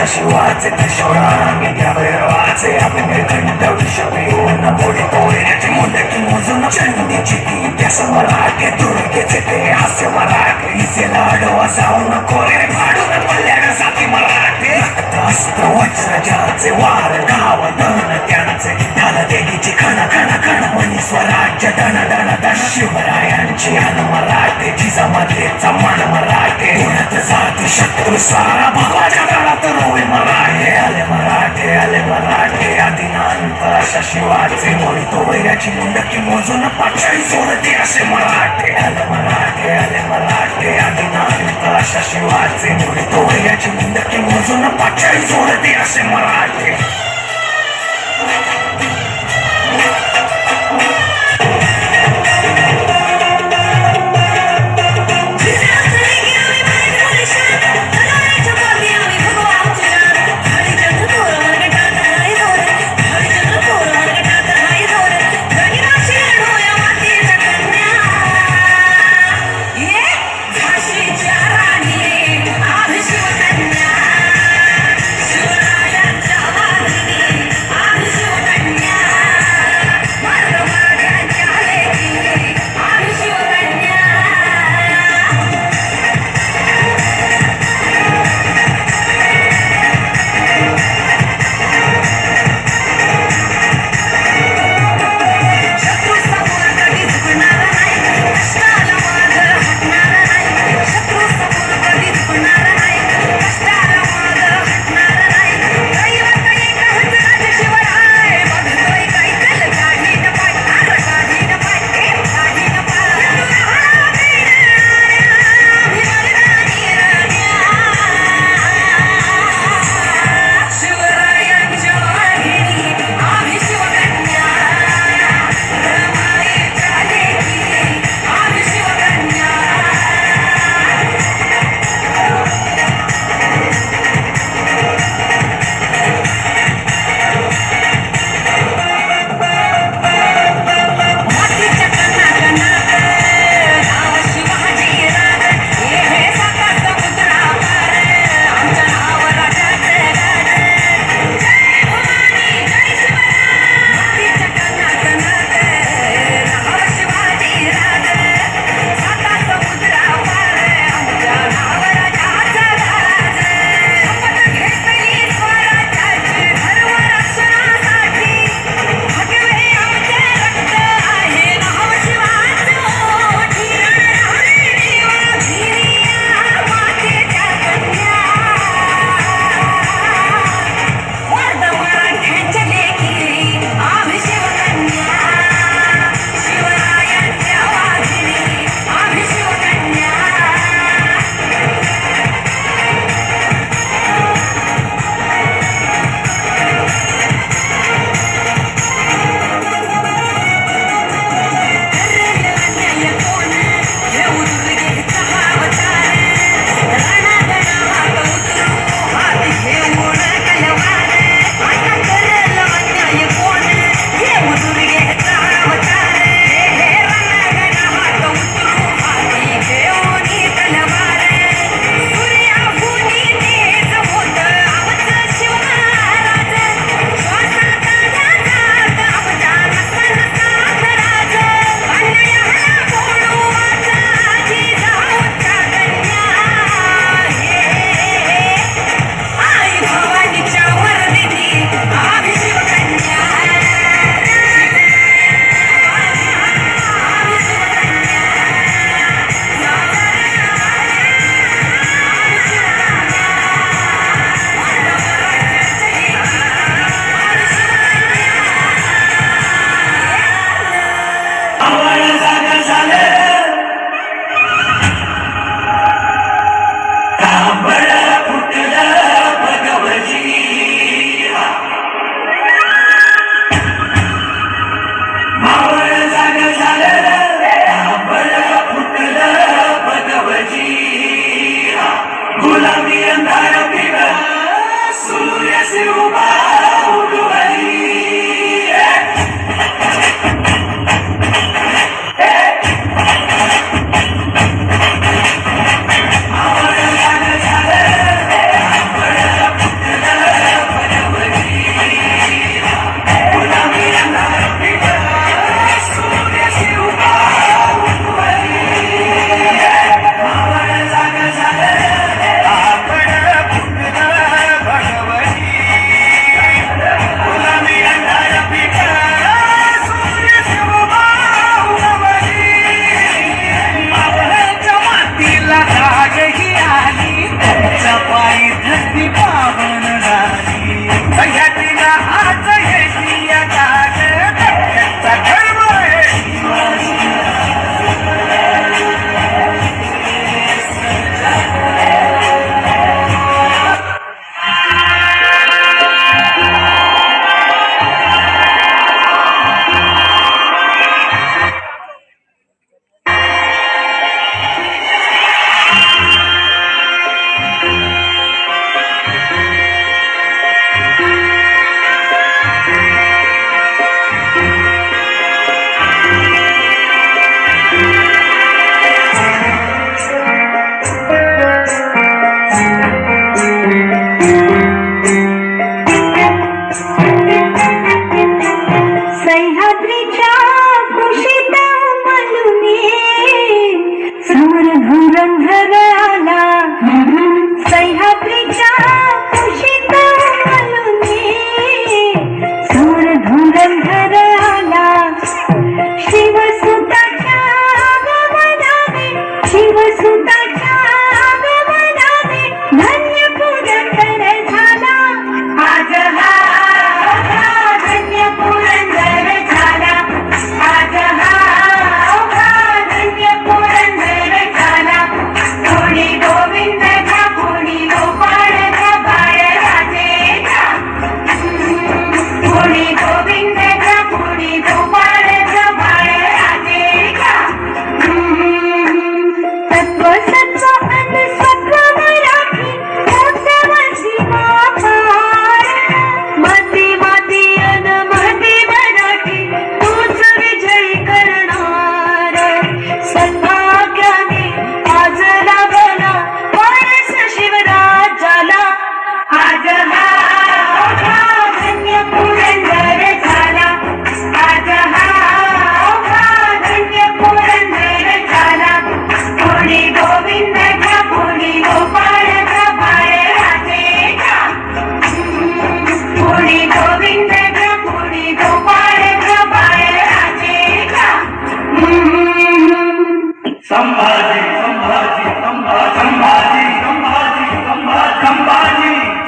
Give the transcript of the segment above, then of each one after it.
शिवाचे त्रिशूळांगी त्या भैरवाचे अभिनयखंड विष पिऊन मोडी पोळ्याची मुंडकी मोजून चंदीची ती त्यास मराठे दुर्गेचे ते हास्य मराठे हिचे लाडवा जाऊन कोरे फाडून पडल्यानं जाती मराठे अस्त्र वज्र ज्याचे वार गाव धन त्यांचे ढाल देवीची खण खण खण मनी स्वराज्य धन धन धन शिवरायांची अन मराठे जिजामातेचा मन मराठे उडत जाती शत्रू सारा भगवाच्या काळात रोवे मराठे आले मराठे आदिनांत अशा शिवाचे मोडी तो वैराची मुंडकी मोजून पाचाळी सोडते असे मराठे आले मराठे आदिनांत अशा शिवाचे मोडी तो वैराची मुंडकी मोजून पाचाळी सोडते असे मराठे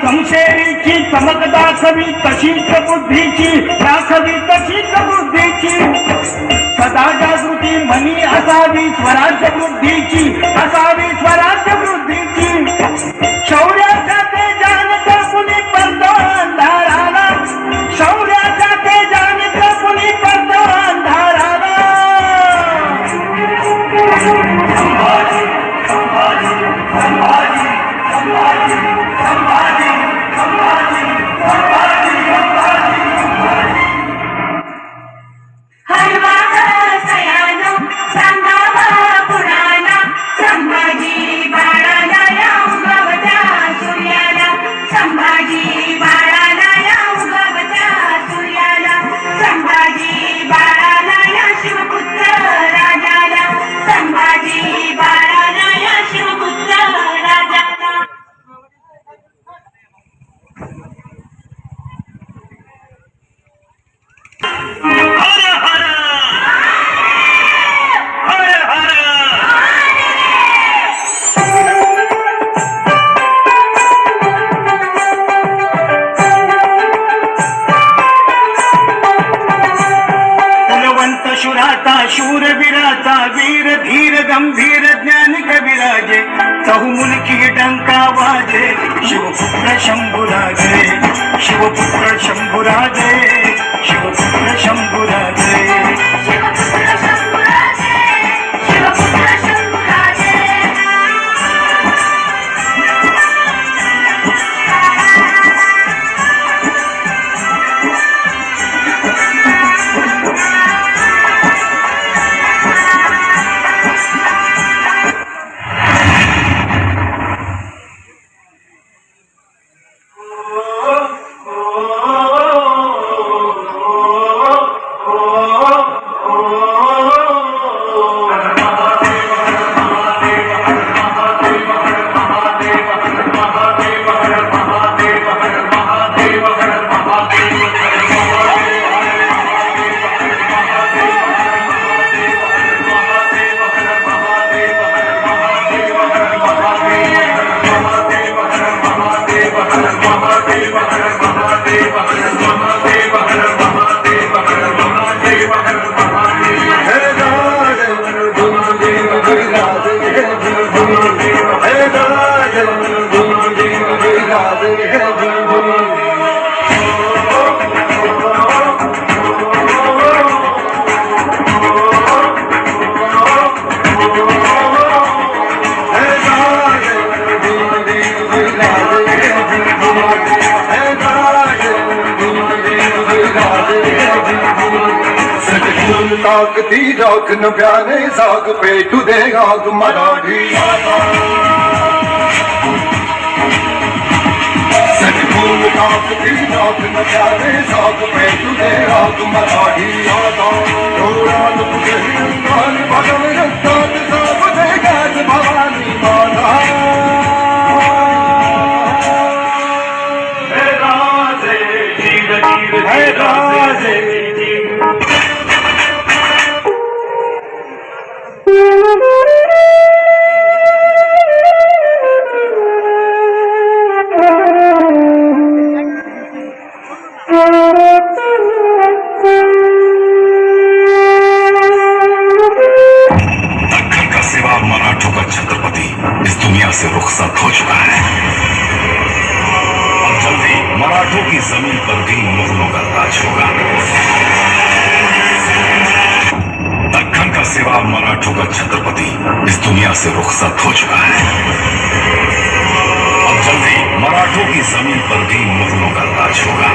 समशेरीची चमक दाखवी तशीच बुद्धीची, दाखवी तशीच बुद्धीची, सदा जागृती मनी असावी स्वराज्य वृद्धीची, असावी स्वराज्य वृद्धीची. शौर्याच्या तेजाने कुणी पडतो अंधाराला, शौर्याच्या तेजाने कुणी पडतो अंधाराला. संभाजी संभाजी संभाजी संभाजी संभाजी संभाजी संभाजी संभाजी. हलवाग सयानो सांगावा पुराणा, संभाजी बाळाला या उगवत्या सूर्याला, संभाजी बाळाला या उगवत्या सूर्याला, संभाजी बाळाला या शिवपुत्र राजाला, संभाजी बाळाला या शिवपुत्र राजाला. हर हर हर हर. कुलवंत शुराचा शूरवीराचा वीर धीर गंभीर ज्ञान कविराजे, चहुमुलकी डंका वाजे शिवपुत्र शंभुराजे, शिवपुत्र शंभुराजे, शिवपुत्र शंभुराजे. शिवपुत्र शंभुराजे, शिवपुत्र शंभुराजे. ताकती राखन प्याने साग पेटू दे आग मराठी सटकून ताकती राखन प्याने साग पेटू दे आग मराठी डोळ्यात तुझे कान बघन रक्तात साग दे गाज भवानी माता. हे राजे धीर धीर हे राजे दक्कन का सिवा मराठों का छत्रपति इस दुनिया से रुखसत हो चुका है. अब जल्दी मराठों की जमीन पर भी मुगलों का राज होगा. दक्कन का सिवा मराठों का छत्रपति इस दुनिया से रुखसत हो चुका है. अब जल्दी मराठों की जमीन पर भी मुगलों का राज होगा.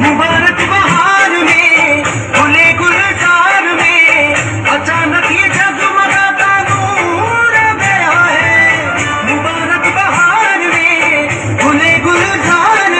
मुबारक बहार में खुले गुलजार में अचानक ये जगमगाता नूर गया है. मुबारक बहार में खुले गुलजार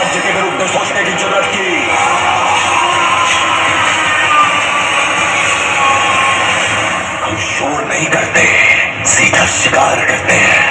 राज्य के विरुद्ध सोचने की जरूरत की। हम शोर नहीं करते, सीधा शिकार करते हैं।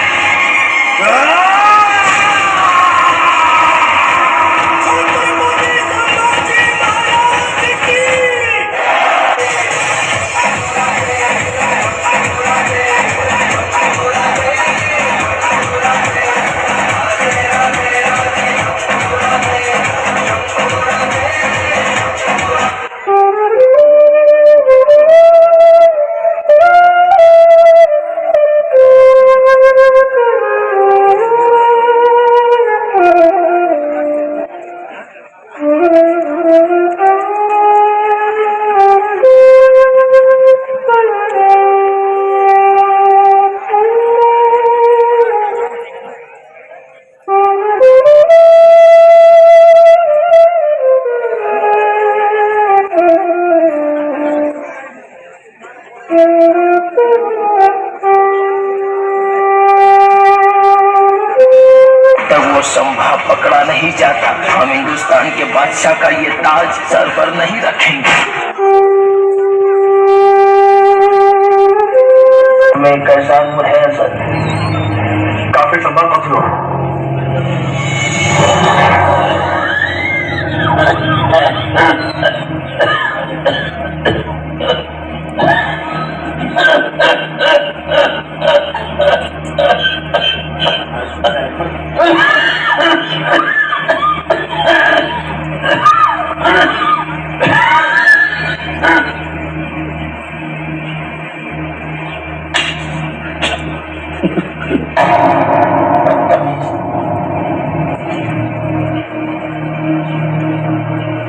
संभा पकड़ा नहीं जाता, हम हिंदुस्तान के बादशाह का ये ताज सर पर नहीं रखेंगे। मैं कैसा है सर? काफी संभा पकड़ो।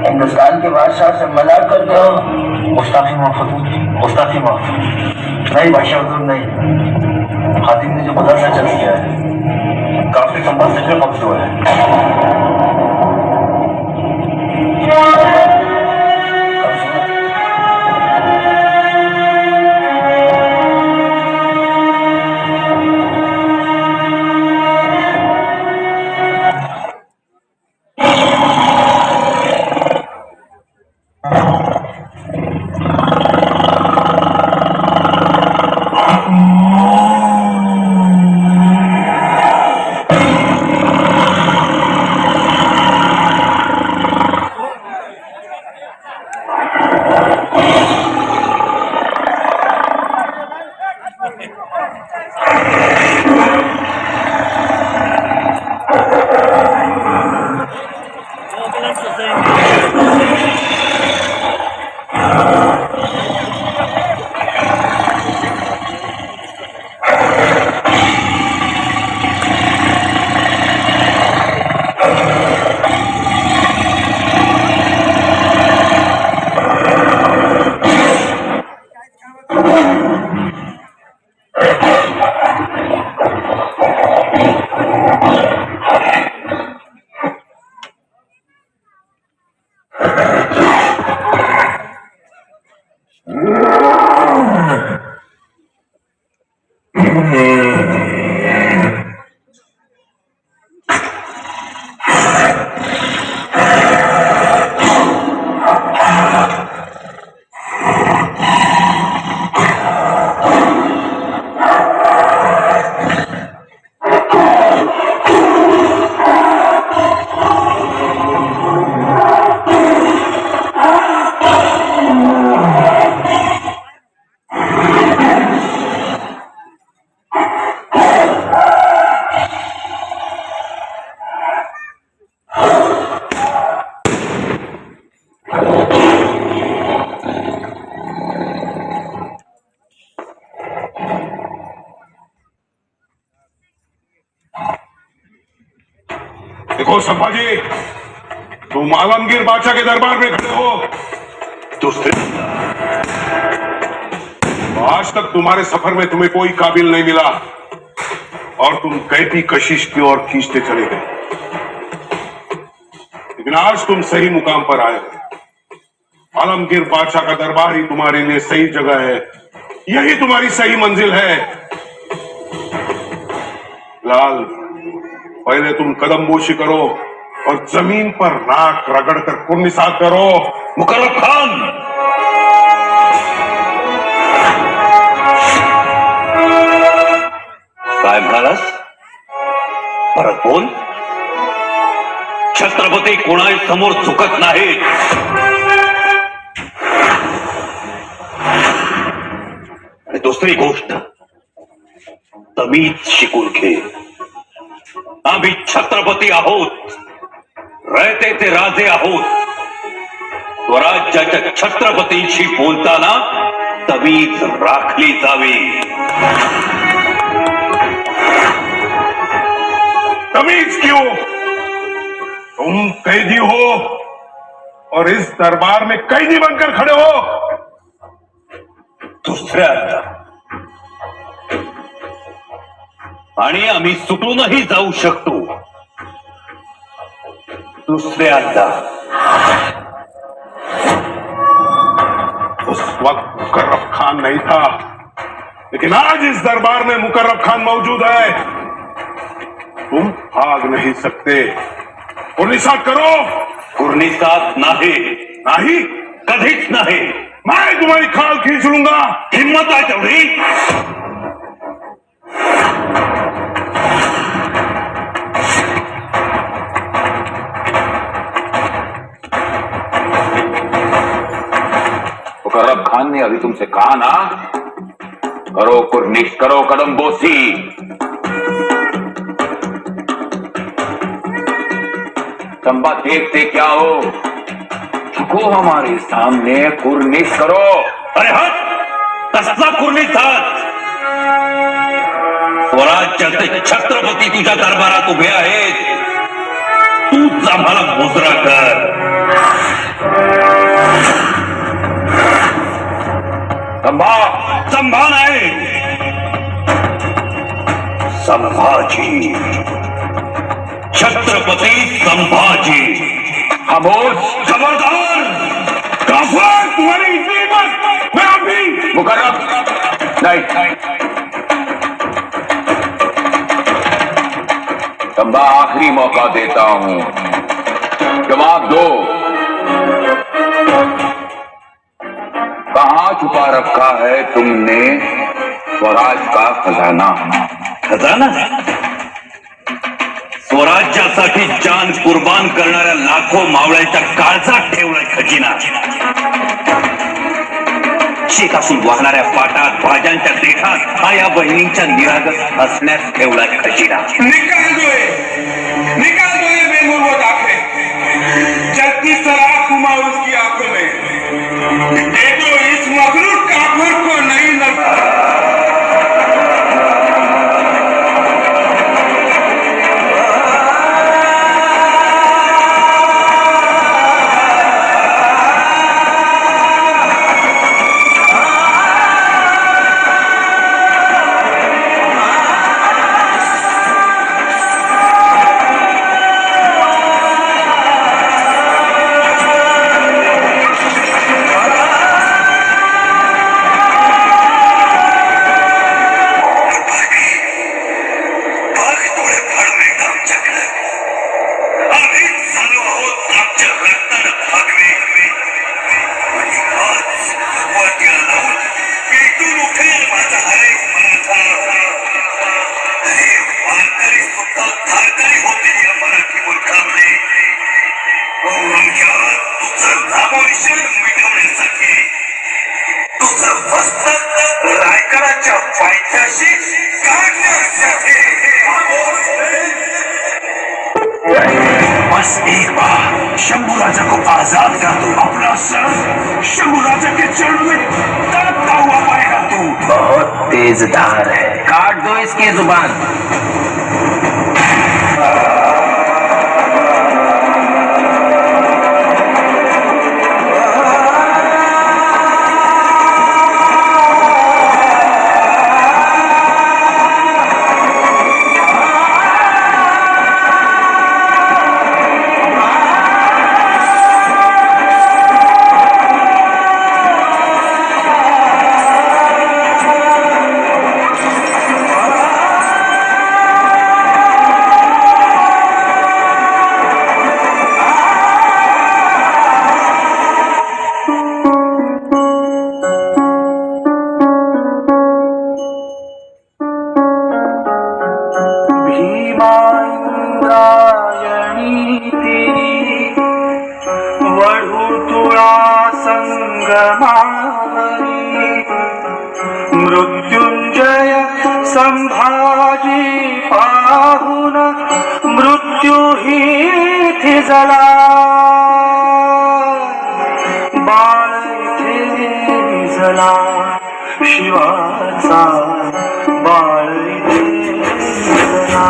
हिंदुस्तान के बादशाह से मजाक करते हो? मुस्ताफी माफ, मुस्ताफी माफ। नहीं बादशाह नहीं, हातिम ने जो मदरसा चल किया है काफी संभव से कब्ज हुआ है। देखो संभाजी, तुम आलमगीर बादशाह के दरबार में खड़े हो तो आज तक तुम्हारे सफर में तुम्हें कोई काबिल नहीं मिला और तुम कैदी कशिश की ओर खींचते चले गए, लेकिन आज तुम सही मुकाम पर आए हो। आलमगीर बादशाह का दरबार ही तुम्हारे लिए सही जगह है, यही तुम्हारी सही मंजिल है। लाल, पहले तुम कदमबोशी करो, और जमीन पर नाक रगड़कर कुर्निसात करो। मुकर्रब खान, काय म्हणालास? परत बोल. छत्रपती कोणाही समोर चुकत नाहीत. आणि दुसरी गोष्ट तमीच शिकून घे. आम्ही छत्रपती आहोत, रयते ते राजे आहोत. स्वराज्याच्या छत्रपतींशी बोलताना तमीज राखली जावी. तमीज क्यों? तुम कैदी हो और इस दरबार में कैदी बनकर खड़े हो. दुसऱ्यांदा आणि आम्ही सुटूनही जाऊ शकतो. दुसऱ्यांदा उस वक्त मुकर्रब खान नहीं था, लेकिन आज इस दरबार में मुकर्रब खान मौजूद है. तुम भाग नहीं सकते. कुर्निसात करो. कुर्निसात नाही, नहीं, कधीच नाही. मैं तुम्हारी खाल खींच लूंगा. हिम्मत आहे तेवढी? मुकर्रब खान ने अभी तुमसे कहा ना, करो कुर्निश, करो कदम बोसी. चंबा देखते क्या हो, झुको हमारे सामने, कुर्निश करो. अरे हट, कसला कुर्निसात? स्वराज्याचे छत्रपती तुझ्या दरबारात उभे आहेत. तूच आम्हाला मुजरा कर. चंबा, संभा नाही, संभाजी. छत्रपती संभाजी. खामोश. खबरदार. काफर, तुम्हारी इतनी हिम्मत? मैं अभी मुकर्रब नहीं. चंबा, आखिरी मौका देता हूं, जवाब दो. कहां छुपा रखा है तुमने स्वराज का खजाना? खजाना? स्वराज्यासाठी जान कुर्बान करणाऱ्या लाखो मावळ्यांच्या काळजात ठेवलाय खजिना. शेतातून वाहणाऱ्या पाटात, भाज्यांच्या देठात हा या बहिणींच्या निरागस हसण्यात ठेवलाय खजिना. निकाल दो ये बेमुर्वत आंखें, जलती सराख हुआ उसकी आंखों में. देखो इस मखलूक काफिर को नहीं नजर. रायगडाच्या पायथ्याशी काढण्यासाठी. बस एक बार शंभू राजा को आजाद कर दो. अपना सर शंभू राजा के चरणों में तड़पता हुआ पाएगा तू. बहुत तेज धार है. काट दो इसकी जुबान. संभाजी पाहून मृत्यूही थिजला बाळ इथे निजला शिवाचा बाळ इथे निजला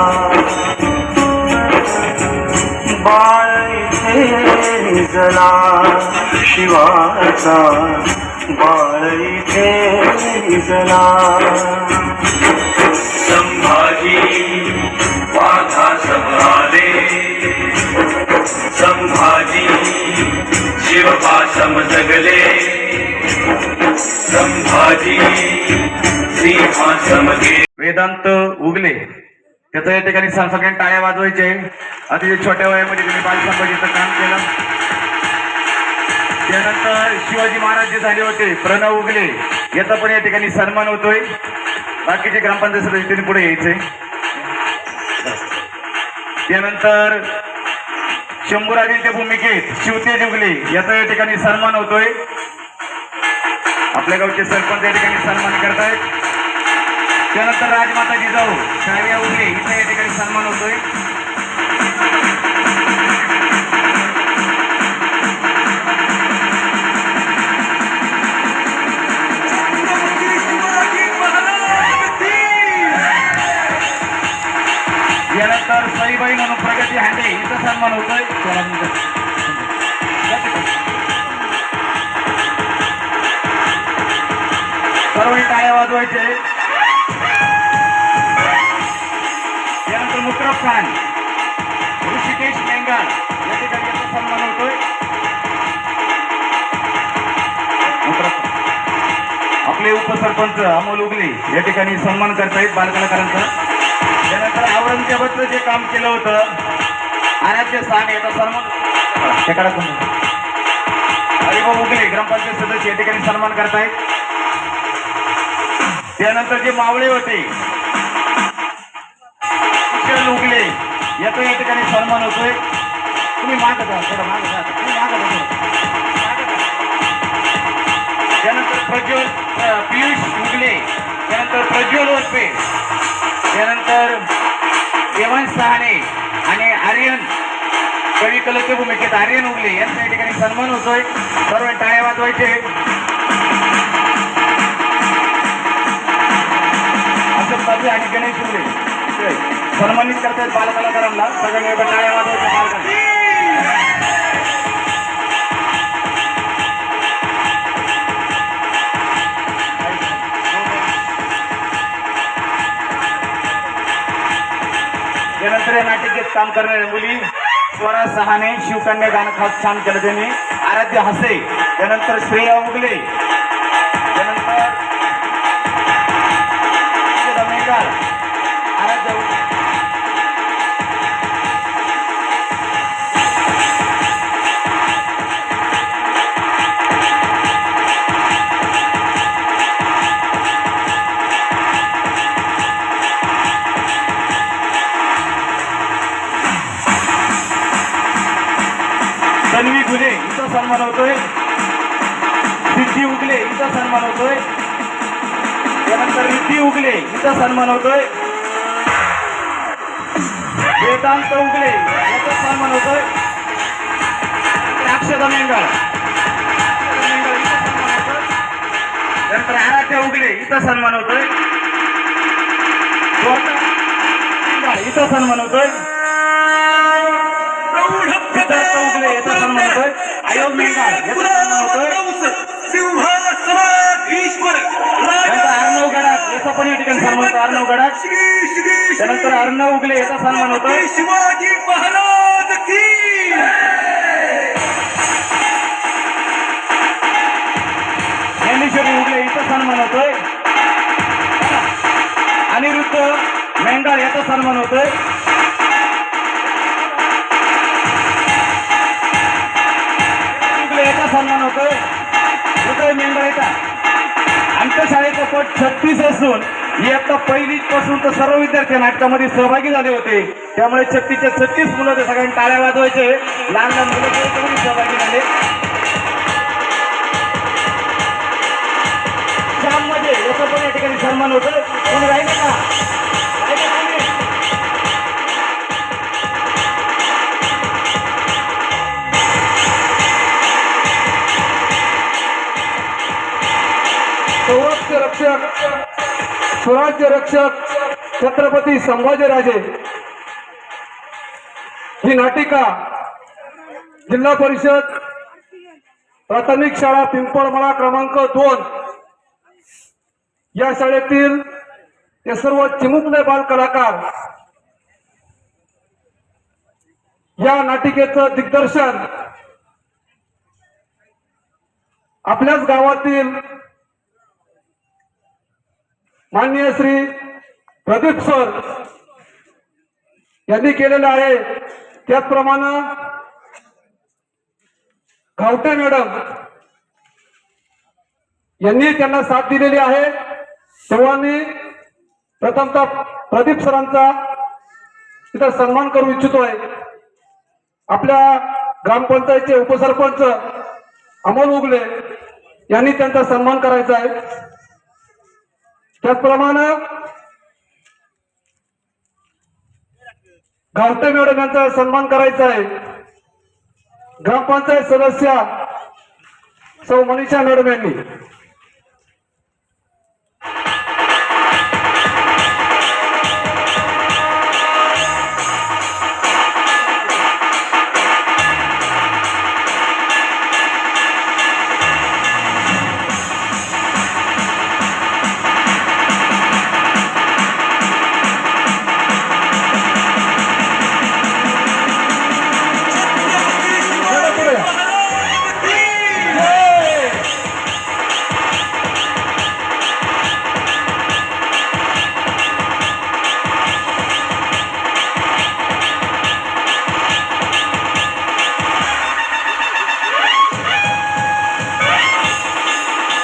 बाळ इथे निजला शिवाचा बाळ इथे निजला संभाजी वाघा समराले संभाजी शिवपासम जगले संभाजी सिंहासम गे वेदांत उगले त्याचं या ठिकाणी सगळ्यांनी टाळ्या वाजवायचे. अतिशय छोट्या वयामध्ये त्यांनी बालसंभाजीचं काम केलं. त्यानंतर शिवाजी महाराज जे झाले होते प्रणव उगले याचा पण या ठिकाणी सन्मान होतोय. बाकीचे ग्रामपंचायत सदस्य पुढे यायचे. त्यानंतर शंभूराजांच्या भूमिकेत शिवतेज उगले याचा या ठिकाणी सन्मान होतोय. आपल्या गावचे सरपंच या ठिकाणी सन्मान करतायत. त्यानंतर राजमाता जिजाऊ शाळ्या उगले इथे या ठिकाणी सन्मान होतोय. यानंतर सईबाई म्हणून प्रगती हांडे इथं सन्मान होतोय. सर्व टाळ्या वाजवायचे. यानंतर मुशरफ खान ऋषिकेश मेंगाल या ठिकाणी याचा सन्मान होतोय. आपले उपसरपंच अमोल उगले या ठिकाणी सन्मान करतायत बालकलाकारांचा. त्यानंतर औरंगजेबाचं जे काम केलं होतं आराध्य स्थान याचा सन्मान त्याकडे हरिभाऊ उगले ग्रामपंचायत सदस्य या ठिकाणी सन्मान करतायत. त्यानंतर जे मावळे होते किशन उगले याचा या ठिकाणी सन्मान होतोय. तुम्ही मागत जा थोडं मागत जा तुम्ही मागत जा थोडं. त्यानंतर प्रज्वल पियुष उगले त्यानंतर प्रज्वल वरपे त्यानंतर देवांश सहाणे आणि आर्यन कवी कलेच्या भूमिकेत आर्यन उगले यांचा या ठिकाणी सन्मान होतोय. सर्व टाळ्या वाजवायचे. अशोक ताबे आणि गणेश उगले सन्मानित करतायत बालकलाकारांना. सगळ्यांनी टाळ्या वाजवायच्या. त्यानंतर या नाटिकेत काम करणाऱ्या मुली स्वरा सहाने शिवकन्या गाणं खास छान केलं त्यांनी. आराध्य हसे त्यानंतर श्रेया उगले त्यानंतर मेघाल आराध्य उगले. तन्वी गुले इथं सन्मान होतोय. सिद्धी उगले इथं सन्मान होतोय. त्यानंतर रिद्धी उगले इथं सन्मान होतोय. वेदांत उगले याचा सन्मान होतोय. अक्षदा मेंगाळ त्यानंतर आराध्य उगले इथं सन्मान होतोय. इथं सन्मान होतोय. सिद्धार्थ उगले याचा सन्मान होतोय. आयोग मेंगाळ याचा सन्मान होतोय. त्यानंतर अर्णव गडाख याचा पण या ठिकाणी सन्मान होतो. अर्णव गडाख त्यानंतर अर्णव उगले याचा सन्मान होतोय. शिवाजी महाराज की ज्ञानेश्वरी उगले याचा सन्मान होतोय. अनिरुद्ध मेंगाळ याचा सन्मान होतोय. याचा सन्मान होतोय. हृदय मेंढराचा आमच्या शाळेचा पट 36 असून इयत्ता पहिली पासून तर सर्व विद्यार्थी नाटकामध्ये सहभागी झाले होते. त्यामुळे 36च्या 36 मुलं ते सगळ्यांनी टाळ्या वाजवायचे. लहान लहान मुलं सहभागी झाले. श्याम मध्ये याचा पण या ठिकाणी सन्मान होतोय. कोणी राहिले का? राहिले कोणी? सौराष्ट्र रक्षक, स्वराज्य रक्षक छत्रपती संभाजीराजे ही नाटिका जिल्हा परिषद प्राथमिक शाळा पिंपळमळा क्रमांक 2 या शाळेतील ते सर्व चिमुकले बाल कलाकार या नाटिकेचं दिग्दर्शन आपल्याच गावातील माननीय श्री प्रदीप सर यांनी केलेलं आहे. त्याचप्रमाणे गावटे मॅडम यांनी त्यांना साथ दिलेली आहे. तेव्हा मी प्रथमतः प्रदीप सरांचा तिथं सन्मान करू इच्छितोय. आपल्या ग्रामपंचायतचे उपसरपंच अमोल उगले यांनी त्यांचा सन्मान करायचा आहे. त्याचप्रमाणे गावटे मॅडम यांचा सन्मान करायचा आहे. ग्रामपंचायत सदस्य सौ मनीषा मॅडम यांनी.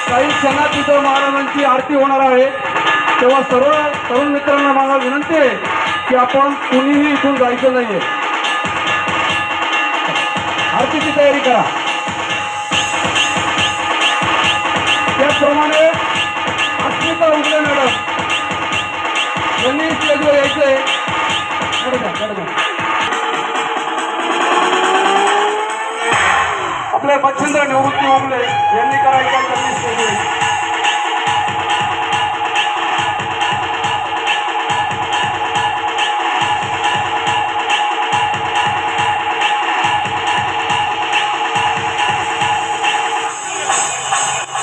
काही क्षणात तिथं महाराजांची आरती होणार आहे. तेव्हा सर्व तरुण मित्रांना मला विनंती आहे की आपण कुणीही इथून जायचं नाहीये. आरतीची तयारी करा. त्याचप्रमाणे अस्मिता उगले मॅडम यांनी स्टेजवर यायचंय. आपले मच्छिंद्र निवृत्ती उगले यांनी करायचं आहे त्यांनी स्टेजवर.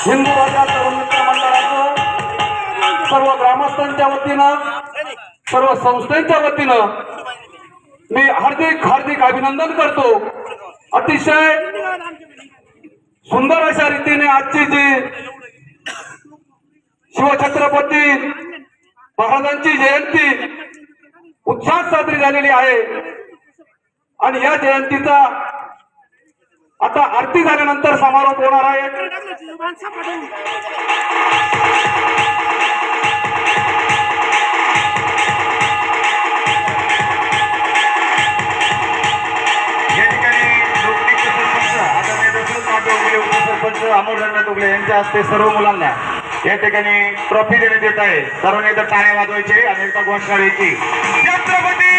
हिंदू राजा तरुण मित्र मंडळाचं सर्व ग्रामस्थांच्या वतीनं सर्व संस्थांच्या वतीनं मी हार्दिक हार्दिक अभिनंदन करतो. अतिशय सुंदर अशा रीतीने आजची जी शिवछत्रपती महाराजांची जयंती उत्साहात साजरी झालेली आहे. आणि या जयंतीचा आता आरती झाल्यानंतर समारोप होणार आहे. या ठिकाणी लोकनित्य सरपंच आदरणीय दशरथ माटे उगले उपसरपंच अमोल रंगनाथ उगले यांच्या हस्ते सर्व मुलांना या ठिकाणी ट्रॉफी देण्यात येत आहे. सर्वांनी एकदा टाळ्या वाजवायचे आणि एकदा घोषणा द्यायची. छत्रपती